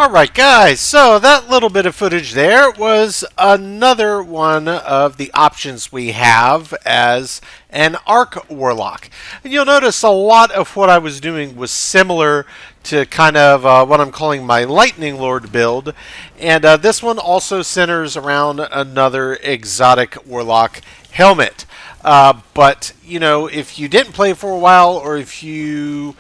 Alright guys, so that little bit of footage there was another one of the options we have as an Arc Warlock. And you'll notice a lot of what I was doing was similar to kind of what I'm calling my Lightning Lord build. And this one also centers around another exotic Warlock helmet. But, you know, if you didn't play for a while, or if you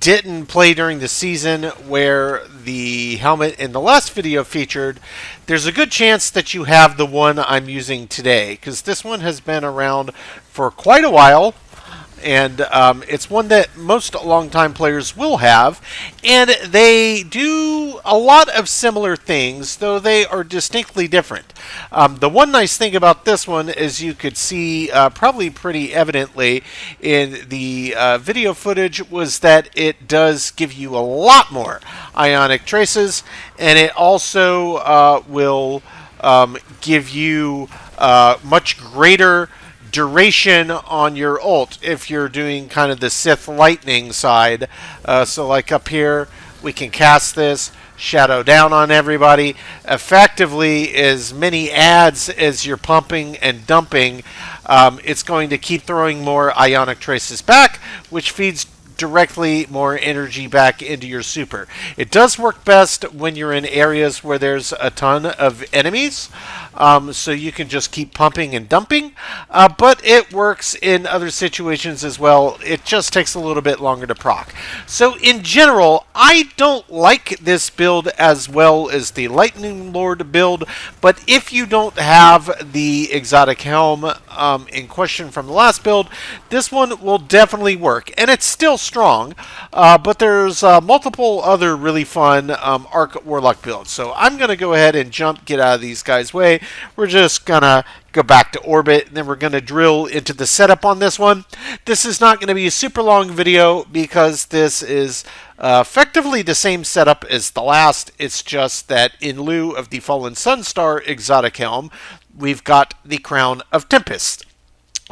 didn't play during the season where the helmet in the last video featured, there's a good chance that you have the one I'm using today, because this one has been around for quite a while. And it's one that most longtime players will have, and they do a lot of similar things, though they are distinctly different. The one nice thing about this one, as you could see probably pretty evidently in the video footage, was that it does give you a lot more ionic traces, and it also will give you much greater duration on your ult if you're doing kind of the Sith lightning side. So like up here, we can cast this, shadow down on everybody. Effectively, as many adds as you're pumping and dumping, it's going to keep throwing more ionic traces back, which feeds directly more energy back into your super. It does work best when you're in areas where there's a ton of enemies, so you can just keep pumping and dumping, but it works in other situations as well. It just takes a little bit longer to proc. So in general, I don't like this build as well as the Lightning Lord build, but if you don't have the exotic helm in question from the last build, this one will definitely work, and it's still strong, but there's multiple other really fun Arc Warlock builds. So I'm going to go ahead and get out of these guys' way. We're just going to go back to orbit, and then we're going to drill into the setup on this one. This is not going to be a super long video because this is effectively the same setup as the last. It's just that in lieu of the Fallen Sunstar exotic helm, we've got the Crown of Tempests.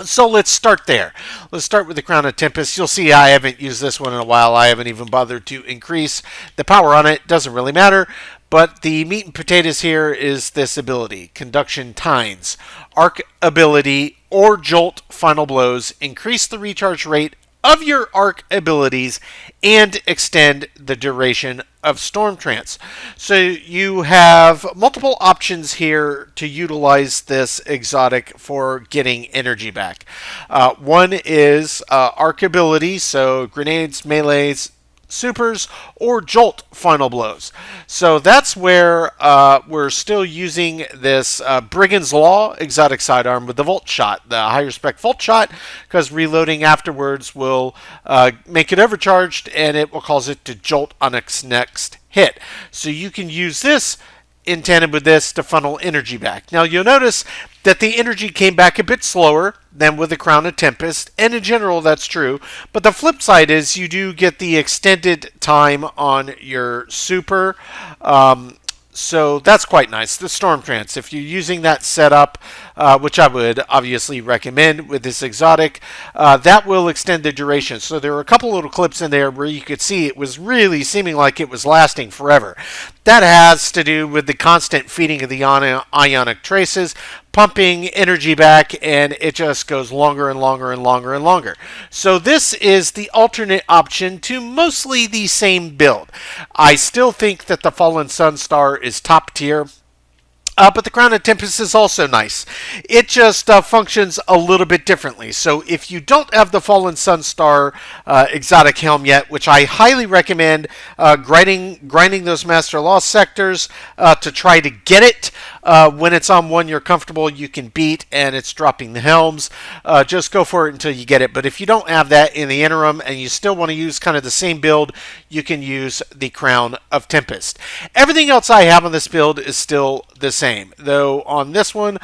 So let's start there. Let's start with the Crown of Tempests. You'll see I haven't used this one in a while. I haven't even bothered to increase the power on it. Doesn't really matter. But the meat and potatoes here is this ability, Conduction Tines. Arc ability or Jolt final blows increase the recharge rate of your arc abilities and extend the duration of Storm Trance. So you have multiple options here to utilize this exotic for getting energy back. One is arc ability, so grenades, melees, supers, or jolt final blows. So that's where we're still using this Brigand's Law exotic sidearm with the Volt Shot, the higher spec Volt Shot, because reloading afterwards will make it overcharged, and it will cause it to jolt on its next hit. So you can use this in tandem with this to funnel energy back. Now you'll notice that the energy came back a bit slower than with the Crown of Tempest, and in general that's true, but the flip side is you do get the extended time on your super, so that's quite nice. The Storm Trance, if you're using that setup, which I would obviously recommend with this exotic, that will extend the duration. So there were a couple little clips in there where you could see it was really seeming like it was lasting forever. That has to do with the constant feeding of the ionic traces, pumping energy back, and it just goes longer and longer and longer and longer. So this is the alternate option to mostly the same build. I still think that the Fallen Sunstar is top tier. But the Crown of Tempests is also nice. It just functions a little bit differently. So if you don't have the Fallen Sunstar exotic helm yet, which I highly recommend grinding those Master Lost sectors to try to get it. When it's on one you're comfortable, you can beat, and it's dropping the helms. Just go for it until you get it. But if you don't have that in the interim and you still want to use kind of the same build, you can use the Crown of Tempest. Everything else I have on this build is still the same. Though on this one,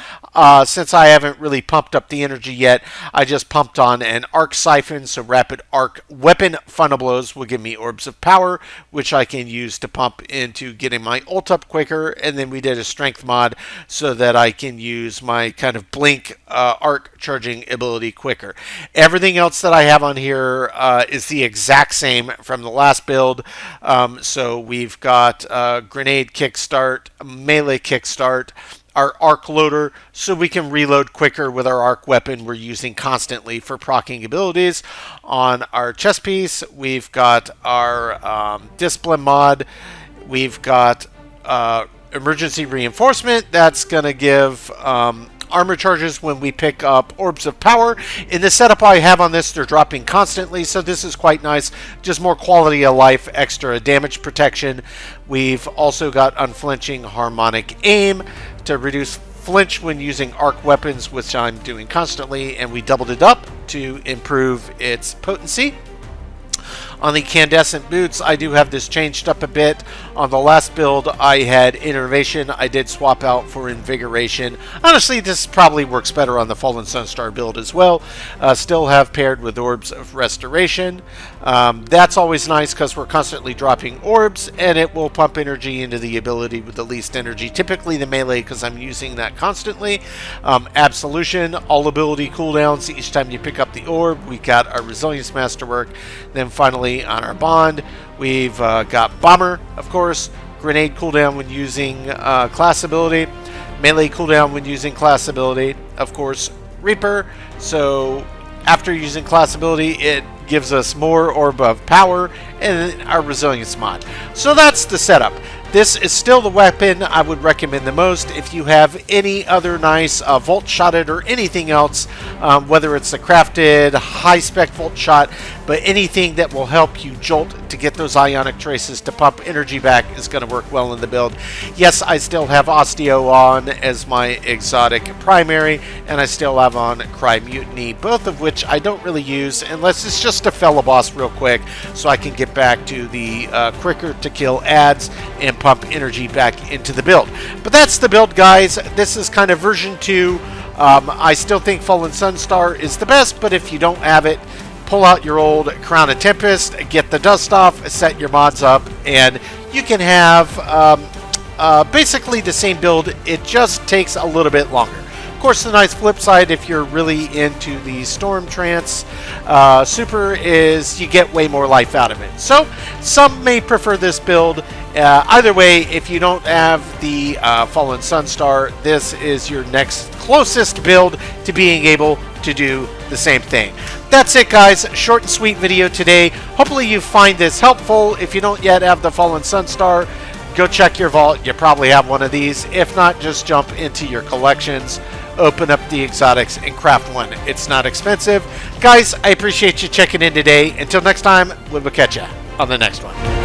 since I haven't really pumped up the energy yet, I just pumped on an arc siphon, so rapid arc weapon funnel blows will give me orbs of power, which I can use to pump into getting my ult up quicker, and then we did a strength mod so that I can use my kind of blink arc charging ability quicker. Everything else that I have on here is the exact same from the last build. So we've got grenade kickstart, melee kickstart, our arc loader, so we can reload quicker with our arc weapon we're using constantly for proccing abilities. On our chest piece, we've got our discipline mod. We've got emergency reinforcement. That's going to give armor charges when we pick up orbs of power. In the setup I have on this, they're dropping constantly, so this is quite nice. Just more quality of life, extra damage protection. We've also got unflinching harmonic aim to reduce flinch when using arc weapons, which I'm doing constantly, and we doubled it up to improve its potency. On the Candescent boots, I do have this changed up a bit. On the last build, I had Innervation. I did swap out for Invigoration. Honestly, this probably works better on the Fallen Sunstar build as well. Still have paired with Orbs of Restoration. That's always nice because we're constantly dropping orbs, and it will pump energy into the ability with the least energy. Typically the melee, because I'm using that constantly. Absolution, all ability cooldowns each time you pick up the orb. We got our Resilience Masterwork. Then finally, on our bond, we've got Bomber, of course, grenade cooldown when using class ability, melee cooldown when using class ability, of course, Reaper. So after using class ability, it gives us more orb of power, and our resilience mod. So that's the setup. This is still the weapon I would recommend the most. If you have any other nice Volt Shotted or anything else, whether it's a crafted high-spec Volt Shot, but anything that will help you jolt to get those ionic traces to pump energy back is going to work well in the build. Yes, I still have Osteo on as my exotic primary, and I still have on Cry Mutiny, both of which I don't really use unless it's just a fella boss real quick, so I can get back to the quicker to kill ads and pump energy back into the build. But that's the build, guys. This is kind of version 2. I still think Fallen Sunstar is the best, but if you don't have it, pull out your old Crown of Tempests, get the dust off, set your mods up, and you can have basically the same build. It just takes a little bit longer. Of course, the nice flip side, if you're really into the Storm Trance Super, is you get way more life out of it. So some may prefer this build. Either way, if you don't have the Fallen Sunstar, this is your next closest build to being able to do the same thing. That's it, guys. Short and sweet video today. Hopefully you find this helpful. If you don't yet have the Fallen Sunstar, go check your vault. You probably have one of these. If not, just jump into your collections, open up the exotics, and craft one. It's not expensive. Guys, I appreciate you checking in today. Until next time, we will catch you on the next one.